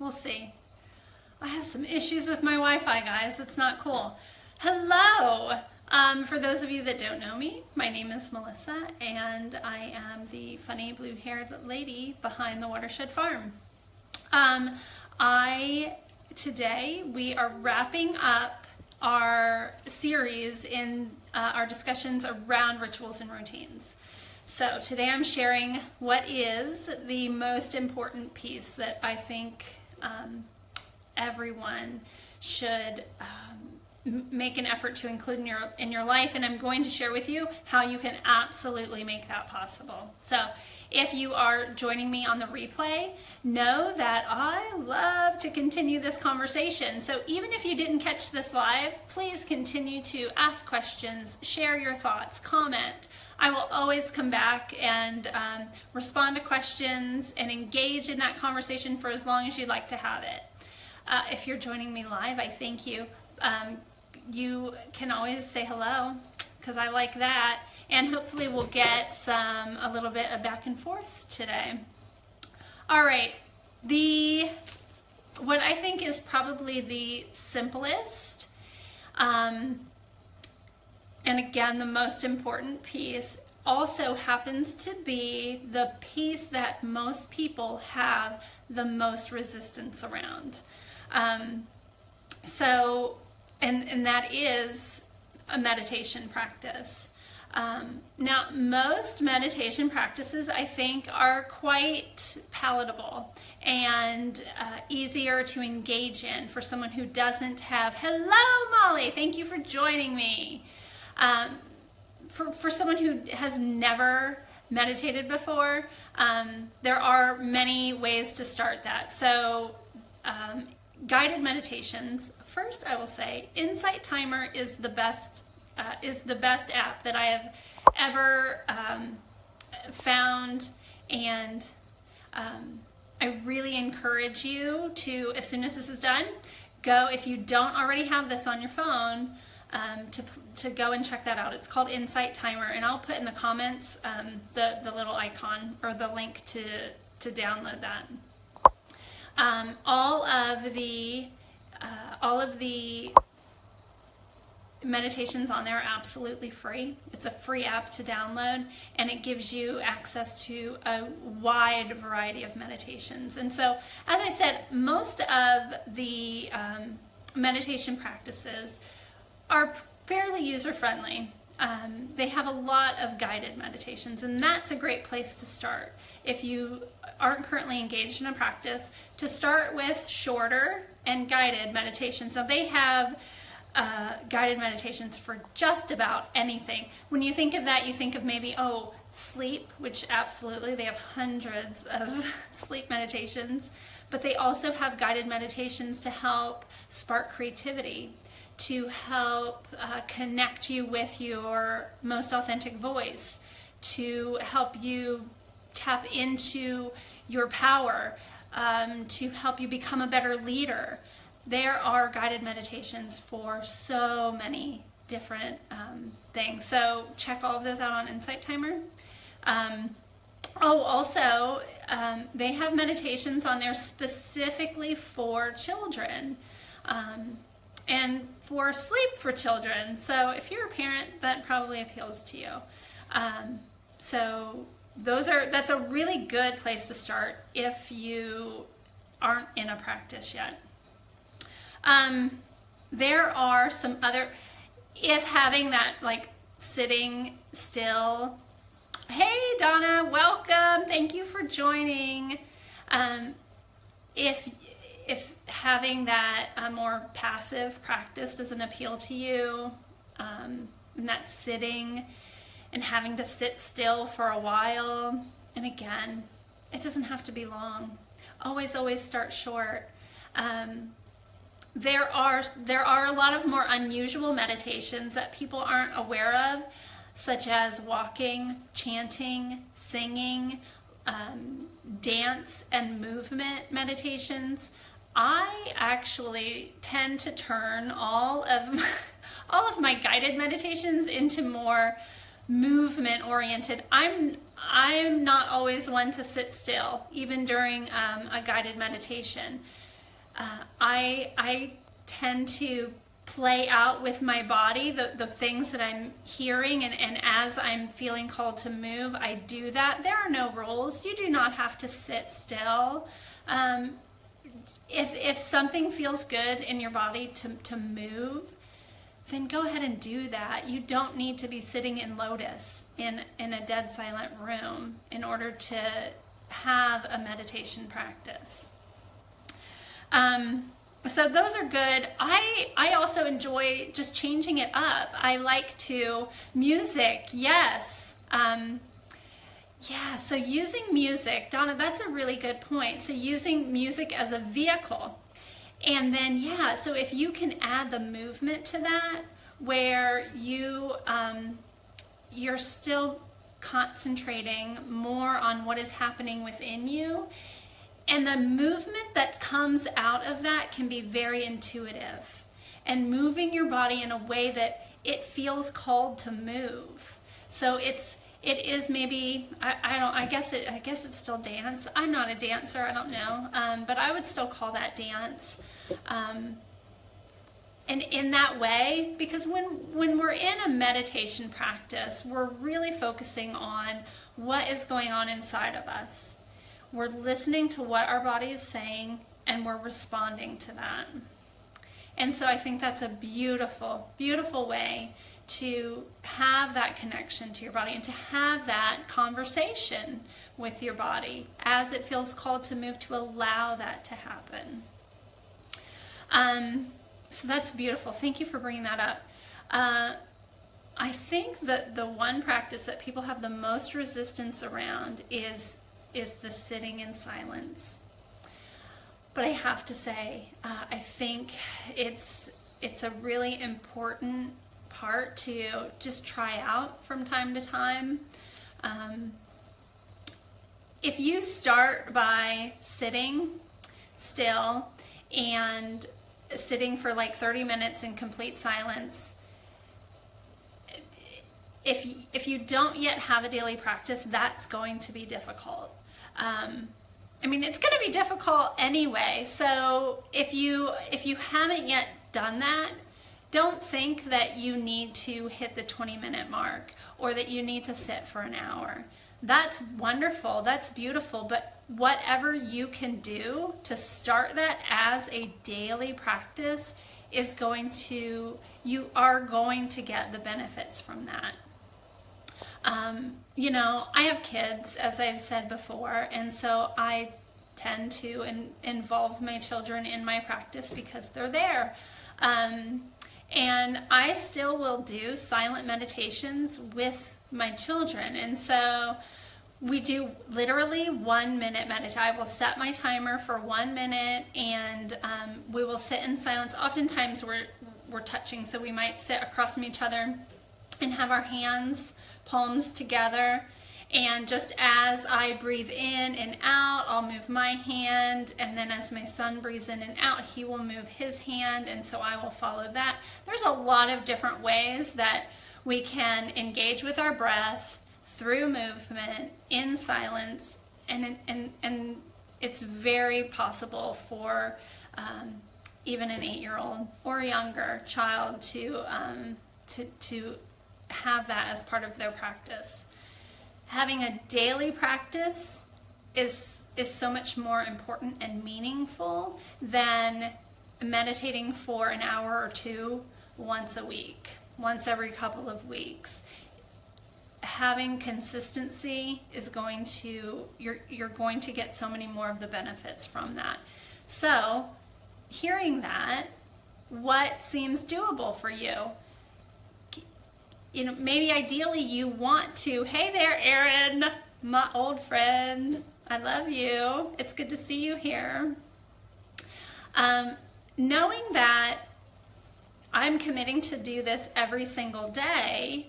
We'll see. I have some issues with my Wi-Fi, guys. It's not cool. Hello! For those of you that don't know me, my name is Melissa, and I am the funny blue-haired lady behind the Watershed Farm. Today we are wrapping up our series in our discussions around rituals and routines. So today I'm sharing what is the most important piece that I think everyone should make an effort to include in your life, and I'm going to share with you how you can absolutely make that possible. So if you are joining me on the replay, know that I love to continue this conversation. So even if you didn't catch this live, please continue to ask questions, share your thoughts, comment. I will always come back and respond to questions and engage in that conversation for as long as you'd like to have it. If you're joining me live, I thank you. You can always say hello, because I like that, and hopefully we'll get a little bit of back and forth today. All right, what I think is probably the simplest, and again, the most important piece also happens to be the piece that most people have the most resistance around. And that is a meditation practice. Now, most meditation practices, I think, are quite palatable and easier to engage in for someone who doesn't have, hello, Molly, thank you for joining me. For someone who has never meditated before, there are many ways to start that. So, guided meditations. First, I will say Insight Timer is the best app that I have ever found, and I really encourage you to, as soon as this is done, go, if you don't already have this on your phone, to go and check that out. It's called Insight Timer, and I'll put in the comments the little icon or the link to download that. All of the meditations on there are absolutely free. It's a free app to download, and it gives you access to a wide variety of meditations. And so, as I said, most of the meditation practices are fairly user-friendly. They have a lot of guided meditations, and that's a great place to start. If you aren't currently engaged in a practice, to start with shorter and guided meditations. So they have guided meditations for just about anything. When you think of that, you think of maybe, sleep, which absolutely, they have hundreds of sleep meditations, but they also have guided meditations to help spark creativity, to help connect you with your most authentic voice, to help you tap into your power, to help you become a better leader. There are guided meditations for so many different things. So check all of those out on Insight Timer. Also, they have meditations on there specifically for children. And for sleep for children. So if you're a parent, that probably appeals to you. So that's a really good place to start if you aren't in a practice yet. There are some other, if having that like sitting still. Hey Donna, welcome. Thank you for joining. If having that more passive practice doesn't appeal to you, and that sitting and having to sit still for a while, and again, it doesn't have to be long. Always start short. There are a lot of more unusual meditations that people aren't aware of, such as walking, chanting, singing, dance and movement meditations. I actually tend to turn all of my guided meditations into more movement oriented. I'm not always one to sit still, even during a guided meditation. I tend to play out with my body the things that I'm hearing, and as I'm feeling called to move, I do that. There are no rules. You do not have to sit still. If something feels good in your body to move, then go ahead and do that. You don't need to be sitting in lotus in a dead silent room in order to have a meditation practice. So those are good. I also enjoy just changing it up. I like to music, yes. Yeah, so using music, Donna, that's a really good point. So using music as a vehicle. And then, yeah, so if you can add the movement to that, where you're still concentrating more on what is happening within you, and the movement that comes out of that can be very intuitive, and moving your body in a way that it feels called to move. So it is maybe, I guess it's still dance. I'm not a dancer, I don't know, but I would still call that dance. And in that way, because when we're in a meditation practice, we're really focusing on what is going on inside of us. We're listening to what our body is saying, and we're responding to that. And so I think that's a beautiful, beautiful way to have that connection to your body and to have that conversation with your body as it feels called to move, to allow that to happen. So that's beautiful. Thank you for bringing that up. I think that the one practice that people have the most resistance around is the sitting in silence. But I have to say, I think it's a really important part to just try out from time to time. If you start by sitting still and sitting for like 30 minutes in complete silence, if you don't yet have a daily practice, that's going to be difficult. I mean, it's going to be difficult anyway. So if you haven't yet done that, don't think that you need to hit the 20-minute mark or that you need to sit for an hour. That's wonderful. That's beautiful. But whatever you can do to start that as a daily practice is you are going to get the benefits from that. You know, I have kids, as I've said before, and so I tend to involve my children in my practice because they're there. And I still will do silent meditations with my children. And so we do literally 1 minute meditation. I will set my timer for 1 minute, and we will sit in silence. Oftentimes we're touching, so we might sit across from each other and have our hands, palms together. And just as I breathe in and out, I'll move my hand, and then as my son breathes in and out, he will move his hand, and so I will follow that. There's a lot of different ways that we can engage with our breath through movement in silence, and it's very possible for even an 8-year-old or younger child to have that as part of their practice. Having a daily practice is so much more important and meaningful than meditating for an hour or two once a week, once every couple of weeks. Having consistency is going to, you're going to get so many more of the benefits from that. So, hearing that, what seems doable for you? You know, maybe ideally you want to, hey there, Erin, my old friend, I love you. It's good to see you here. Knowing that I'm committing to do this every single day,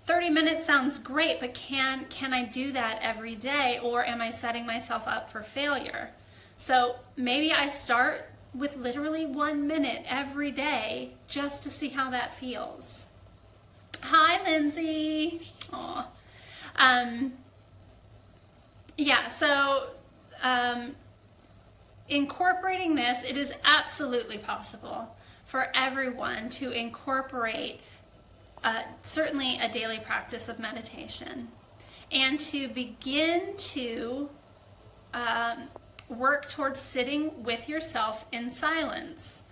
30 minutes sounds great, but can I do that every day, or am I setting myself up for failure? So maybe I start with literally 1 minute every day just to see how that feels. Hi, Lindsay. Aw. Yeah, so incorporating this, it is absolutely possible for everyone to incorporate certainly a daily practice of meditation and to begin to work towards sitting with yourself in silence.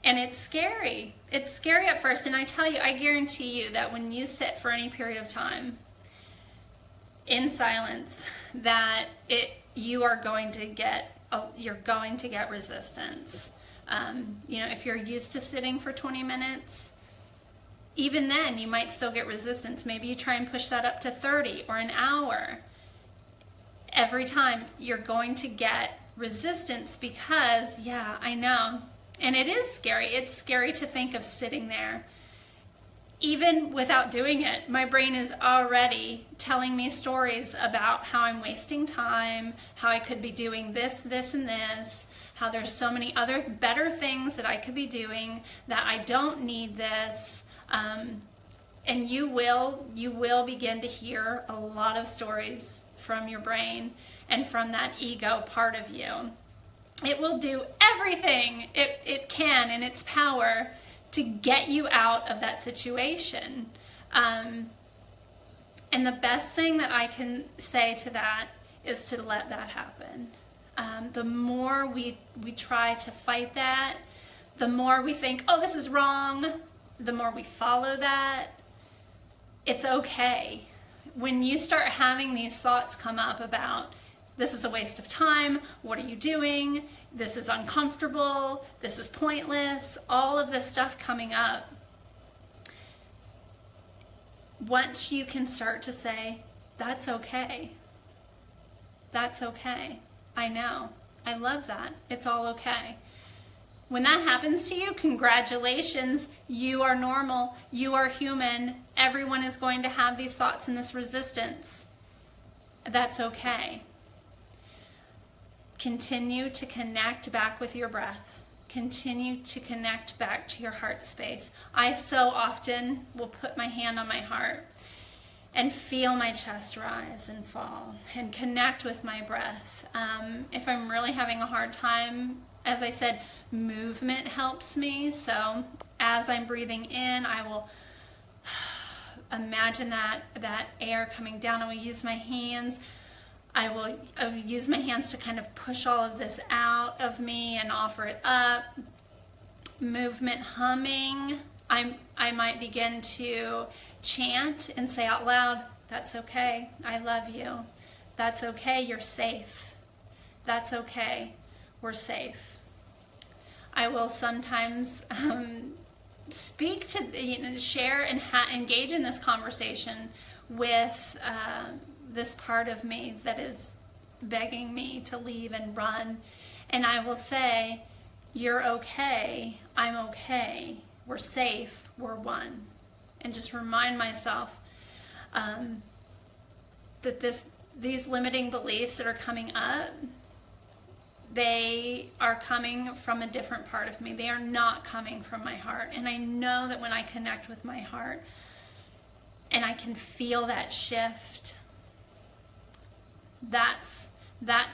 And it's scary. It's scary at first, and I tell you, I guarantee you that when you sit for any period of time in silence, that you're going to get resistance. If you're used to sitting for 20 minutes, even then you might still get resistance. Maybe you try and push that up to 30 or an hour. Every time you're going to get resistance because, yeah, I know. And it is scary. It's scary to think of sitting there. Even without doing it, my brain is already telling me stories about how I'm wasting time, how I could be doing this, this, and this, how there's so many other better things that I could be doing, that I don't need this. And you will begin to hear a lot of stories from your brain and from that ego part of you. It will do everything it can in its power to get you out of that situation. And the best thing that I can say to that is to let that happen. The more we try to fight that, the more we think, oh, this is wrong, the more we follow that. It's okay. When you start having these thoughts come up about, this is a waste of time, what are you doing, this is uncomfortable, this is pointless, all of this stuff coming up, once you can start to say, that's okay, I know, I love that, it's all okay. When that happens to you, congratulations, you are normal, you are human, everyone is going to have these thoughts and this resistance. That's okay. Continue to connect back with your breath. Continue to connect back to your heart space. I so often will put my hand on my heart and feel my chest rise and fall and connect with my breath. If I'm really having a hard time, as I said, movement helps me. So as I'm breathing in, I will imagine that air coming down. I will use my hands. I will use my hands to kind of push all of this out of me and offer it up. Movement, humming. I might begin to chant and say out loud, that's okay, I love you. That's okay, you're safe. That's okay, we're safe. I will sometimes speak to, share and engage in this conversation with this part of me that is begging me to leave and run. And I will say, you're okay, I'm okay, we're safe, we're one. And just remind myself that these limiting beliefs that are coming up, they are coming from a different part of me. They are not coming from my heart. And I know that when I connect with my heart and I can feel that shift, that's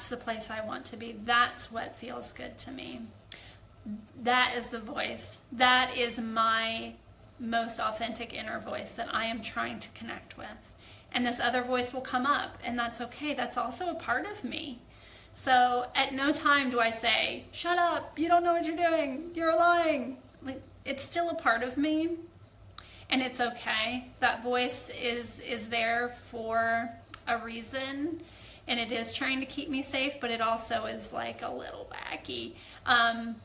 the place I want to be. That's what feels good to me. That is the voice. That is my most authentic inner voice that I am trying to connect with. And this other voice will come up, and that's okay. That's also a part of me. So at no time do I say, shut up, you don't know what you're doing, you're lying. Like, it's still a part of me, and it's okay. That voice is there for a reason, and it is trying to keep me safe, but it also is like a little wacky.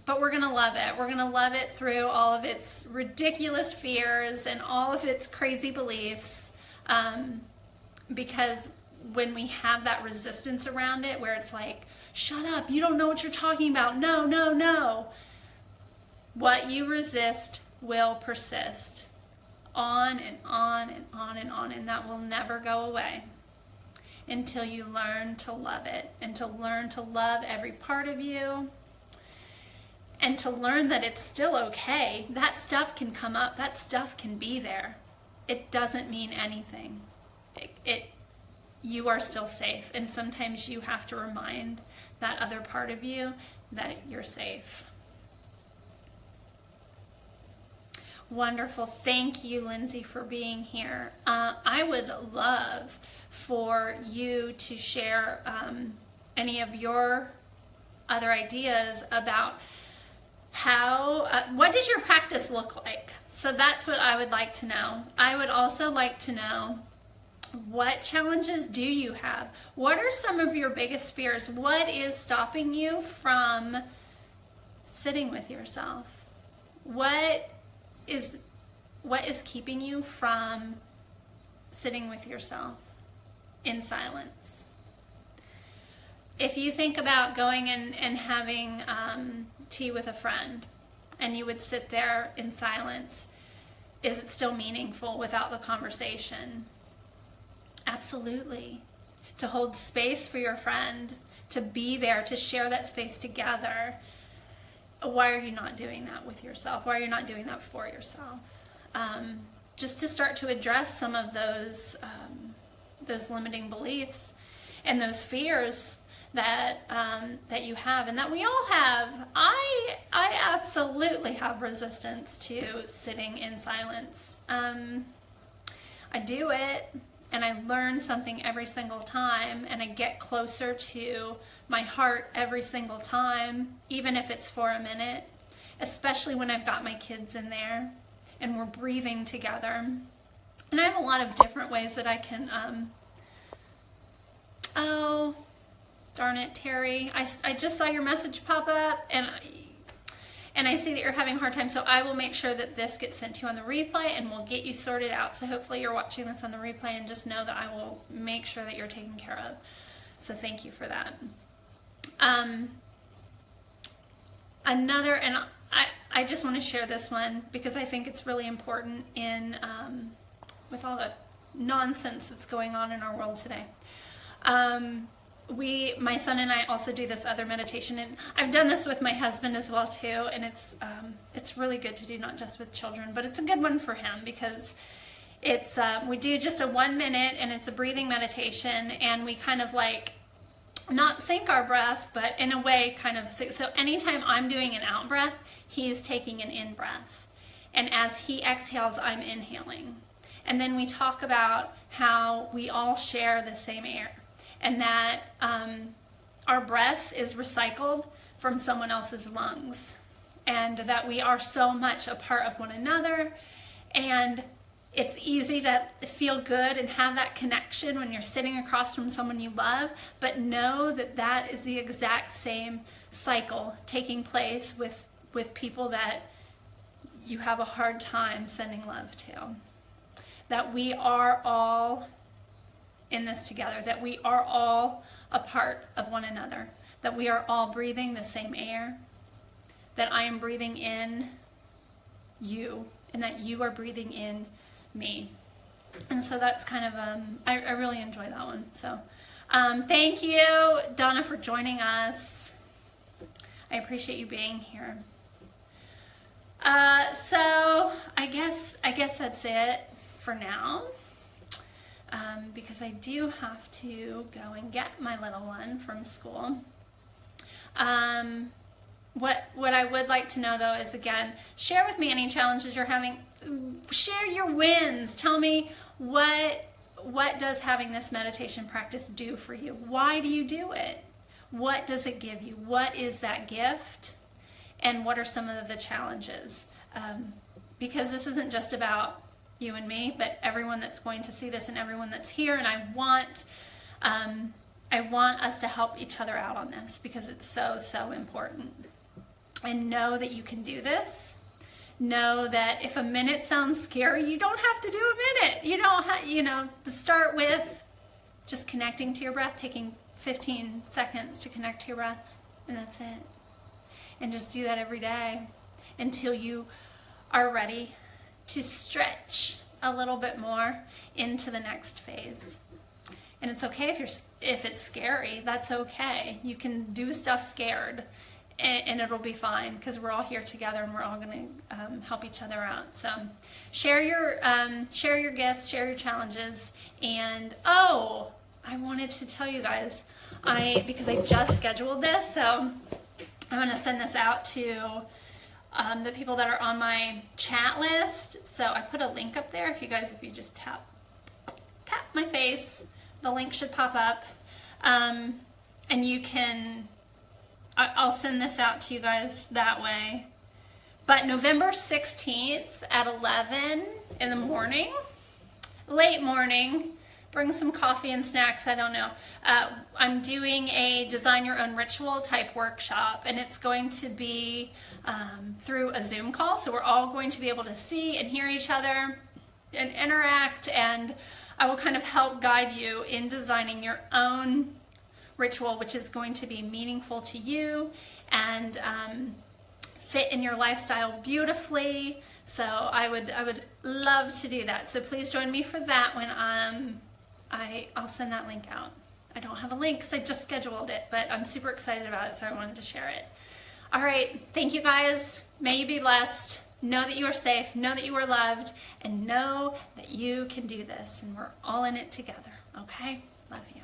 But we're gonna love it. We're gonna love it through all of its ridiculous fears and all of its crazy beliefs, because when we have that resistance around it, where it's like, shut up, you don't know what you're talking about, no, no, no. What you resist will persist on and on and on and on, and that will never go away until you learn to love it, and to learn to love every part of you, and to learn that it's still okay. That stuff can come up, that stuff can be there. It doesn't mean anything. You are still safe, and sometimes you have to remind that other part of you that you're safe. Wonderful. Thank you, Lindsay, for being here. I would love for you to share any of your other ideas about what does your practice look like? So that's what I would like to know. I would also like to know, what challenges do you have? What are some of your biggest fears? What is stopping you from sitting with yourself? What is keeping you from sitting with yourself in silence? If you think about going and having tea with a friend, and you would sit there in silence, is it still meaningful without the conversation? Absolutely. To hold space for your friend, to be there, to share that space together. Why are you not doing that with yourself? Why are you not doing that for yourself? Just to start to address some of those limiting beliefs and those fears that you have, and that we all have. I absolutely have resistance to sitting in silence. I do it, and I learn something every single time, and I get closer to my heart every single time, even if it's for a minute, especially when I've got my kids in there and we're breathing together. And I have a lot of different ways that I can, oh, darn it, Terry, I just saw your message pop up, and I see that you're having a hard time, so I will make sure that this gets sent to you on the replay, and we'll get you sorted out. So hopefully you're watching this on the replay, and just know that I will make sure that you're taken care of. So thank you for that. Another, and I just want to share this one because I think it's really important in with all the nonsense that's going on in our world today. My son and I also do this other meditation, and I've done this with my husband as well too, and it's really good to do, not just with children, but it's a good one for him because it's we do just a 1 minute, and it's a breathing meditation, and we kind of like not sync our breath, but in a way kind of, so anytime I'm doing an out breath, he's taking an in breath, and as he exhales, I'm inhaling. And then we talk about how we all share the same air, and that our breath is recycled from someone else's lungs, and that we are so much a part of one another. And it's easy to feel good and have that connection when you're sitting across from someone you love, but know that that is the exact same cycle taking place with people that you have a hard time sending love to. That we are all in this together, that we are all a part of one another, that we are all breathing the same air, that I am breathing in you, and that you are breathing in me. And so that's kind of, I really enjoy that one. So thank you, Donna, for joining us. I appreciate you being here. So I guess that's it for now. Because I do have to go and get my little one from school. What I would like to know though is, again, share with me any challenges you're having. Share your wins. Tell me what does having this meditation practice do for you? Why do you do it? What does it give you? What is that gift? And what are some of the challenges? Because this isn't just about you and me, but everyone that's going to see this and everyone that's here. And I want us to help each other out on this because it's so, so important. And know that you can do this. Know that if a minute sounds scary, you don't have to do a minute. You don't have, to start with just connecting to your breath, taking 15 seconds to connect to your breath, and that's it. And just do that every day until you are ready to stretch a little bit more into the next phase. And it's okay if it's scary. That's okay. You can do stuff scared, and it'll be fine because we're all here together and we're all going to help each other out. So share your gifts, share your challenges. And I wanted to tell you guys, because I just scheduled this, so I'm going to send this out to the people that are on my chat list. So I put a link up there. If you just tap my face, the link should pop up. And you can, I'll send this out to you guys that way. But November 16th at 11 in the morning, late morning, bring some coffee and snacks, I don't know. I'm doing a design your own ritual type workshop, and it's going to be through a Zoom call. So we're all going to be able to see and hear each other and interact, and I will kind of help guide you in designing your own ritual, which is going to be meaningful to you and fit in your lifestyle beautifully. So I would love to do that. So please join me for that when I'll send that link out. I don't have a link because I just scheduled it, but I'm super excited about it, so I wanted to share it. All right, thank you guys. May you be blessed. Know that you are safe, know that you are loved, and know that you can do this, and we're all in it together, okay? Love you.